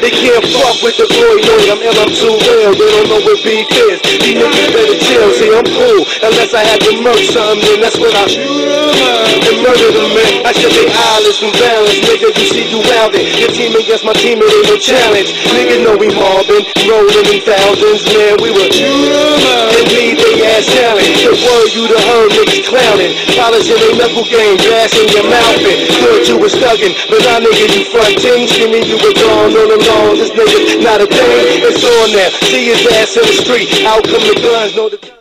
They can't fuck with the boy, no, I'm too real. They don't know what beef is. These niggas better chill. See, I'm cool, unless I had to murk something, then that's when I and murder them, man. I shut their eyelids from balance. Nigga, you see you wildin'. Your team against my team, it ain't no challenge. Nigga know we mobbing, rolling in thousands, man. We were and leave they ass challenge. The word you done heard, niggas clowning. Polishing their knuckle game, gas in your mouth. Thought you was thuggin', but now nigga you frontin'. Skinny, you were gone all along. This nigga not a thing, it's on now. See his ass in the street, out come the guns, know the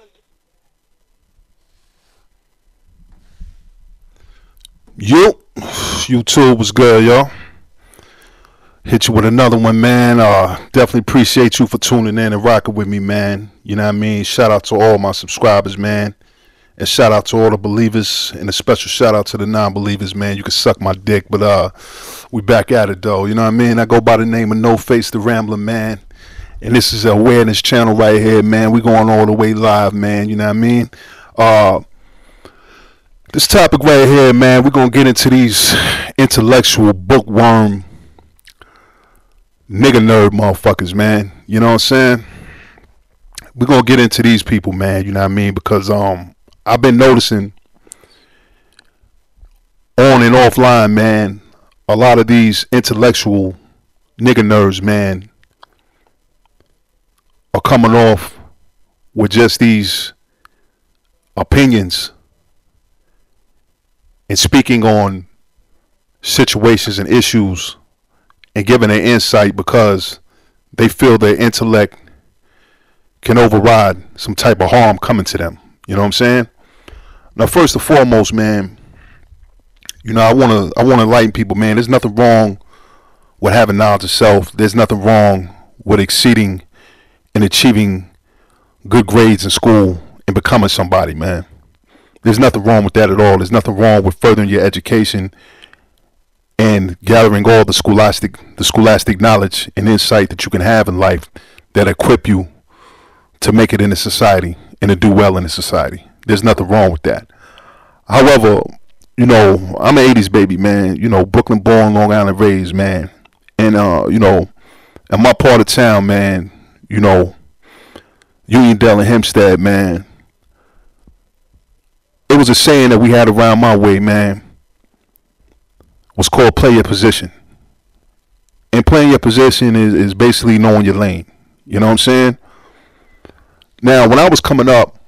Yo, YouTube was good, y'all. Hit you with another one, man. Definitely appreciate you for tuning in and rocking with me, man. You know what I mean? Shout out to all my subscribers, man. And shout out to all the believers. And a special shout out to the non-believers, man. You can suck my dick, but we back at it, though. You know what I mean? I go by the name of No Face the Rambler, man. And this is an awareness channel right here, man. We going all the way live, man. You know what I mean? This topic right here, man, we're going to get into these intellectual bookworm nigga nerd motherfuckers, man. You know what I'm saying? We're going to get into these people, man. You know what I mean? Because I've been noticing on and offline, man, a lot of these intellectual nigga nerds, man, are coming off with just these opinions and speaking on situations and issues and giving an insight because they feel their intellect can override some type of harm coming to them. You know what I'm saying? Now, first and foremost, man, you know, I want to enlighten people, man. There's nothing wrong with having knowledge of self. There's nothing wrong with exceeding and achieving good grades in school and becoming somebody, man. There's nothing wrong with that at all. There's nothing wrong with furthering your education and gathering all the scholastic knowledge and insight that you can have in life that equip you to make it in the society and to do well in the society. There's nothing wrong with that. However, you know, I'm an 80s baby, man. You know, Brooklyn born, Long Island raised, man. And, you know, in my part of town, man, you know, Uniondale and Hempstead, man, it was a saying that we had around my way, man, was called play your position. And playing your position is basically knowing your lane. You know what I'm saying? Now, when I was coming up,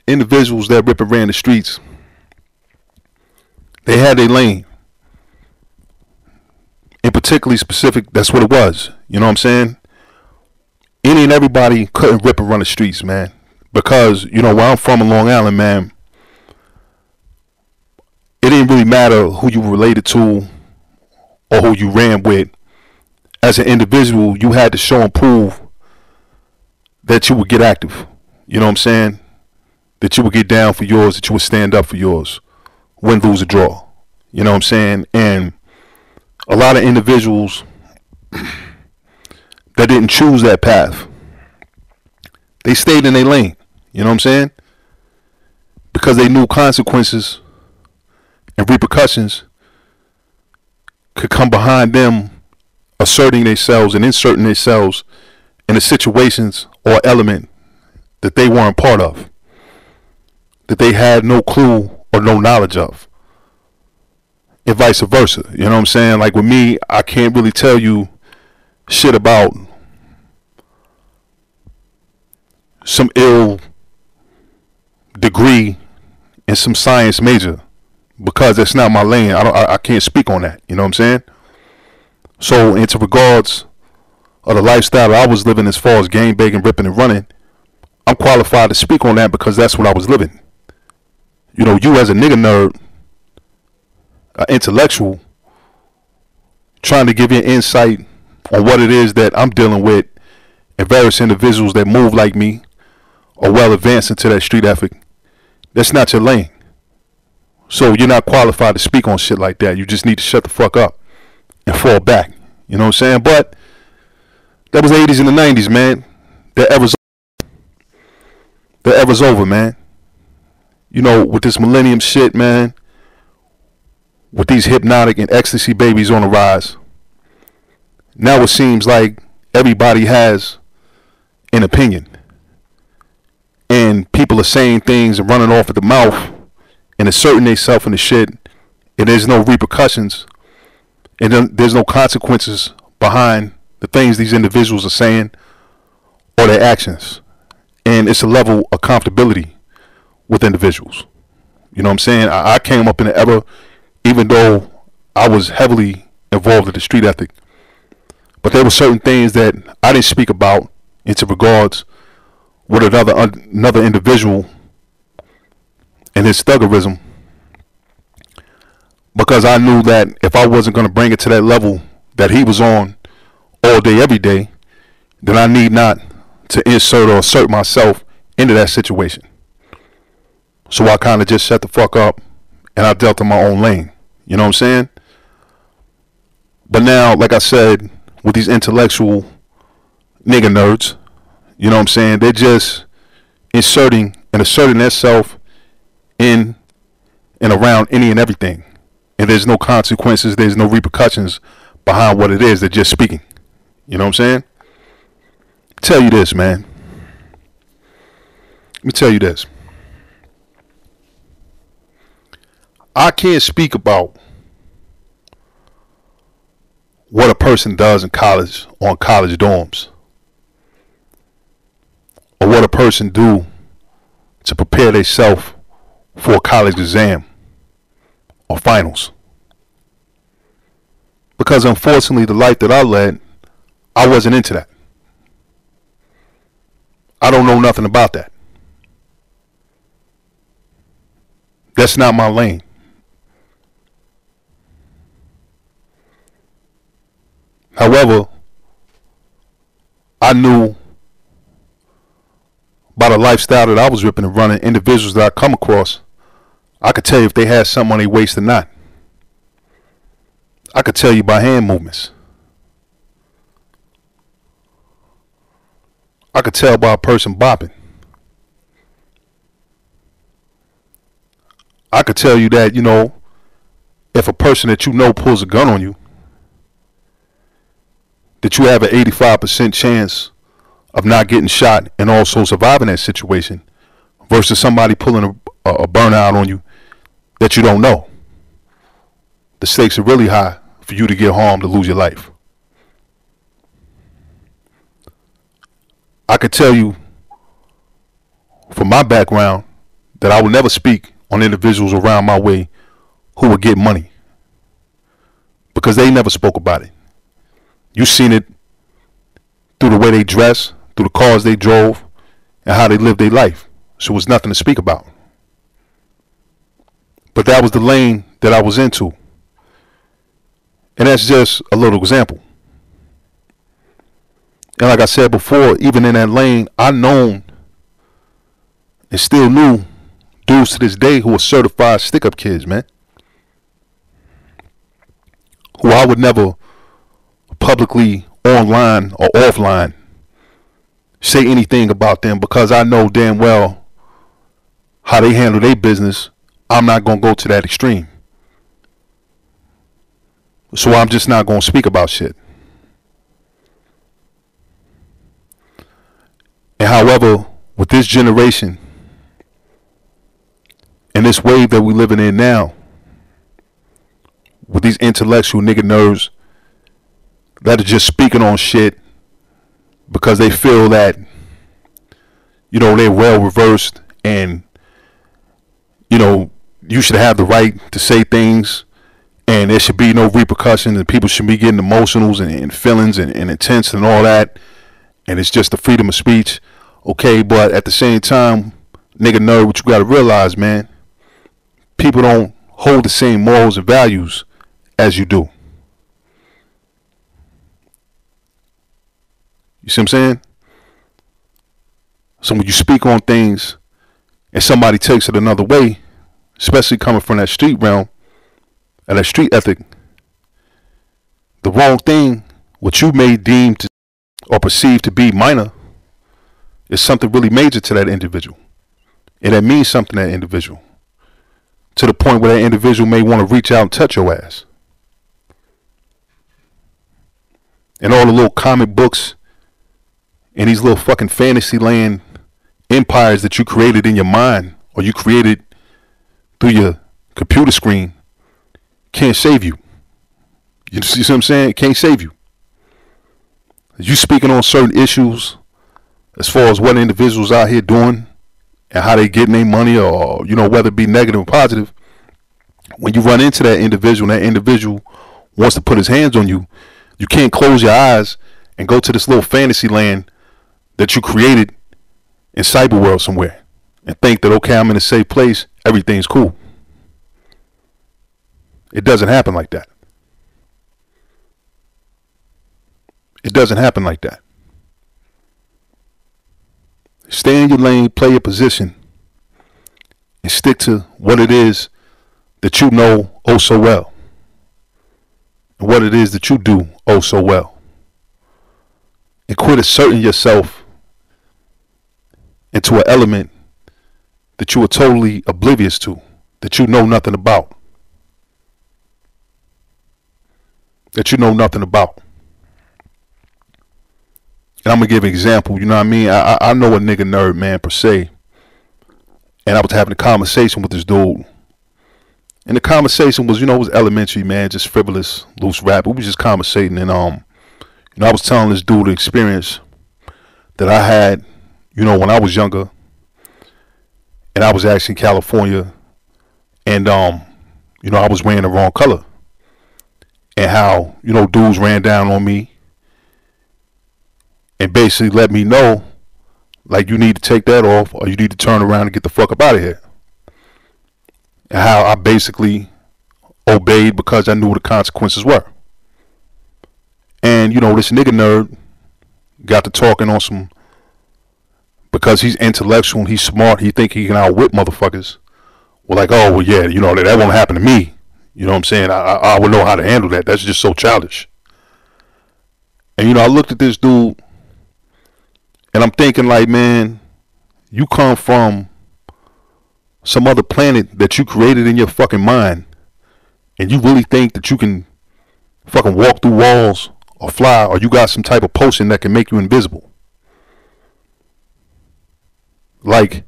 individuals that rip and ran the streets, they had their lane. And particularly specific, that's what it was. You know what I'm saying? Any and everybody couldn't rip and run the streets, man. Because, you know, where I'm from in Long Island, man, it didn't really matter who you were related to or who you ran with. As an individual, you had to show and prove that you would get active. You know what I'm saying? That you would get down for yours, that you would stand up for yours. Win, lose, or draw. You know what I'm saying? And a lot of individuals that didn't choose that path, they stayed in their lane. You know what I'm saying? Because they knew consequences and repercussions could come behind them asserting themselves and inserting themselves in the situations or element that they weren't part of, that they had no clue or no knowledge of, and vice versa. You know what I'm saying? Like with me, I can't really tell you shit about some ill degree in some science major because that's not my lane. I can't speak on that. You know what I'm saying? So into regards of the lifestyle I was living as far as game bagging, ripping and running, I'm qualified to speak on that because that's what I was living. You know, you as a nigga nerd, an intellectual, trying to give you an insight on what it is that I'm dealing with and various individuals that move like me or well advanced into that street ethic, that's not your lane. So you're not qualified to speak on shit like that. You just need to shut the fuck up and fall back. You know what I'm saying? But that was the 80s and the 90s, man. The era's over, man. You know, with this millennium shit, man, with these hypnotic and ecstasy babies on the rise, now it seems like everybody has an opinion, and people are saying things and running off at the mouth and asserting themselves in the shit, and there's no repercussions, and then there's no consequences behind the things these individuals are saying or their actions. And it's a level of comfortability with individuals. You know what I'm saying? I came up in an era, even though I was heavily involved in the street ethic, but there were certain things that I didn't speak about into regards with another individual and his thuggerism, because I knew that if I wasn't going to bring it to that level that he was on all day, every day, then I need not to insert or assert myself into that situation. So I kind of just shut the fuck up and I dealt in my own lane. You know what I'm saying? But now, like I said, with these intellectual nigga nerds, you know what I'm saying, they're just inserting and asserting themselves in and around any and everything. And there's no consequences, there's no repercussions behind what it is. They're just speaking. You know what I'm saying? Tell you this, man. Let me tell you this. I can't speak about what a person does in college, on college dorms, or what a person do to prepare themselves for a college exam or finals. Because unfortunately, the life that I led, I wasn't into that. I don't know nothing about that. That's not my lane. However, I knew by the lifestyle that I was ripping and running, individuals that I come across, I could tell you if they had something on their waist or not. I could tell you by hand movements. I could tell by a person bopping. I could tell you that, you know, if a person that you know pulls a gun on you, that you have an 85% chance of not getting shot and also surviving that situation versus somebody pulling a burnout on you that you don't know. The stakes are really high for you to get harmed, to lose your life. I could tell you from my background that I would never speak on individuals around my way who would get money, because they never spoke about it. You seen it through the way they dress, through the cars they drove, and how they lived their life. So it was nothing to speak about. But that was the lane that I was into. And that's just a little example. And like I said before, even in that lane, I known and still knew dudes to this day who were certified stick-up kids, man. Who I would never publicly, online or offline, say anything about them, because I know damn well how they handle their business. I'm not going to go to that extreme. So I'm just not going to speak about shit. And however, with this generation and this wave that we're living in now, with these intellectual nigga nerds that are just speaking on shit because they feel that, you know, they're well reversed and, you know, you should have the right to say things and there should be no repercussions and people should be getting emotionals and feelings and intense and all that, and it's just the freedom of speech. Okay, but at the same time, nigga nerd, what you gotta realize, man, people don't hold the same morals and values as you do. You see what I'm saying? So when you speak on things and somebody takes it another way, especially coming from that street realm and that street ethic, the wrong thing, what you may deem to or perceive to be minor, is something really major to that individual. And that means something to that individual, to the point where that individual may want to reach out and touch your ass. And all the little comic books in these little fucking fantasy land empires that you created in your mind or you created through your computer screen can't save you. You see what I'm saying? It can't save you. You speaking on certain issues as far as what individuals out here doing and how they getting their money, or whether it be negative or positive. When you run into that individual and that individual wants to put his hands on you, you can't close your eyes and go to this little fantasy land that you created in cyber world somewhere and think that, okay, I'm in a safe place, everything's cool. It doesn't happen like that. It doesn't happen like that. Stay in your lane, play your position, and stick to what it is that you know oh so well. And what it is that you do oh so well. And quit asserting yourself into an element that you are totally oblivious to, that you know nothing about. That you know nothing about. And I'm going to give an example, you know what I mean? I know a nigga nerd, man, per se. And I was having a conversation with this dude. And the conversation was, it was elementary, man, just frivolous, loose rap. We was just conversating. And, I was telling this dude the experience that I had, when I was younger. And I was actually in California. And, I was wearing the wrong color. And how, dudes ran down on me. And basically let me know, like, you need to take that off or you need to turn around and get the fuck up out of here. And how I basically obeyed because I knew what the consequences were. And, this nigga nerd got to talking on some, because he's intellectual and he's smart, he think he can outwit motherfuckers. Well, like, oh, well, yeah, that won't happen to me. You know what I'm saying? I would know how to handle that. That's just so childish. And, I looked at this dude. And I'm thinking, like, man, you come from some other planet that you created in your fucking mind. And you really think that you can fucking walk through walls or fly, or you got some type of potion that can make you invisible. Like,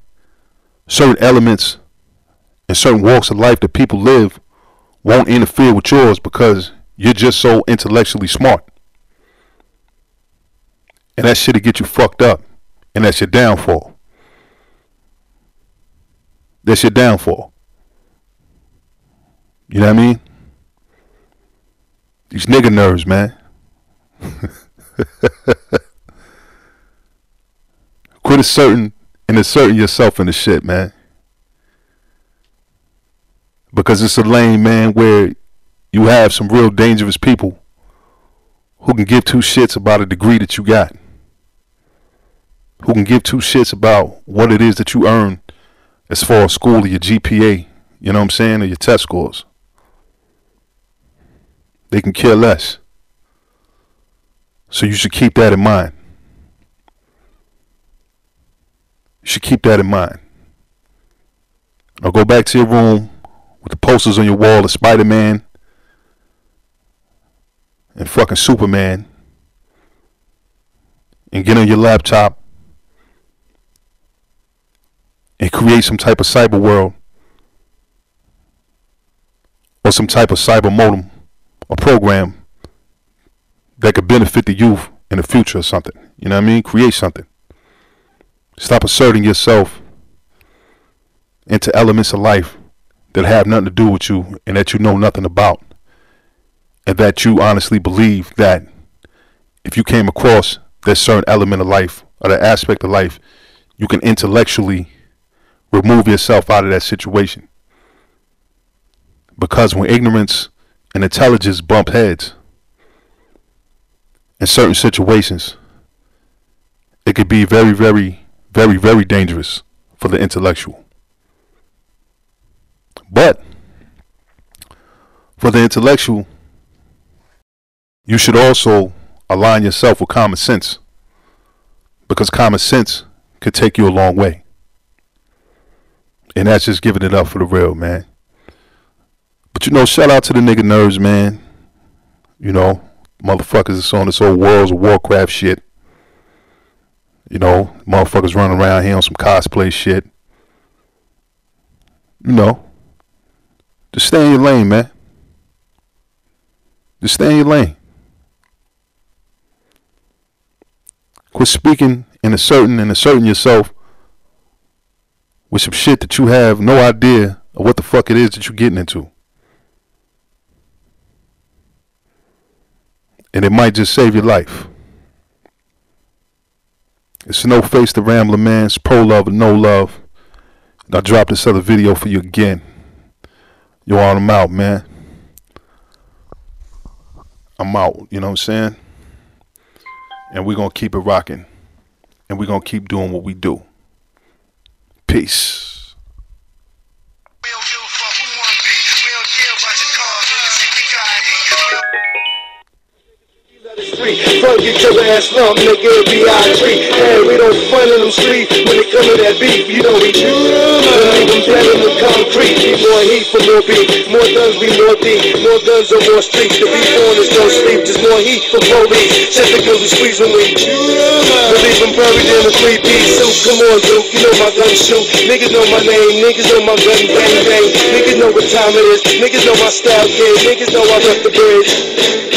certain elements and certain walks of life that people live won't interfere with yours because you're just so intellectually smart. And that shit'll get you fucked up. And that's your downfall. That's your downfall. You know what I mean? These nigga nerves, man. Quit asserting yourself in the shit, man. Because it's a lane, man, where you have some real dangerous people who can give two shits about a degree that you got. Who can give two shits about what it is that you earn as far as school or your GPA, you know what I'm saying, or your test scores. They can care less. So you should keep that in mind. You should keep that in mind. Now go back to your room with the posters on your wall of Spider-Man and fucking Superman, and get on your laptop and create some type of cyber world or some type of cyber modem or program that could benefit the youth in the future or something. You know what I mean? Create something. Stop asserting yourself into elements of life that have nothing to do with you and that you know nothing about, and that you honestly believe that if you came across that certain element of life or that aspect of life, you can intellectually remove yourself out of that situation. Because when ignorance and intelligence bump heads in certain situations, it could be very, very, very, very dangerous for the intellectual. But for the intellectual, you should also align yourself with common sense, because common sense could take you a long way. And that's just giving it up for the real, man. But shout out to the nigga nerds, man. Motherfuckers is on this old Worlds of Warcraft shit. You know, motherfuckers running around here on some cosplay shit. You know, just stay in your lane, man. Just stay in your lane. Quit speaking and asserting yourself with some shit that you have no idea of what the fuck it is that you're getting into. And it might just save your life. It's No Face the Rambler, man. It's Pro Love or No Love. And I'll drop this other video for you again. Yo, I'm out, man. I'm out, you know what I'm saying? And we're going to keep it rocking. And we're going to keep doing what we do. Peace. We don't give a fuck who wanna be. We don't care about your car, niggas. See, we got it. Fuck, get your ass lumped, nigga, it'll be our treat. Hey, we don't fun in them streets when it come to that beef. You know we shoot them, leave them dead in the concrete. Need more heat for more beef, more guns, we more deep. More guns on more streets, the beef on us don't sleep. Just more heat for police, just because we squeeze when we shoot them. We leave them buried in a 3-piece suit. Come on, Duke, you know my gun shoot. Niggas know my name, niggas know my gun bang bang. Niggas know what time it is, niggas know my style, kid. Niggas know I left the bridge.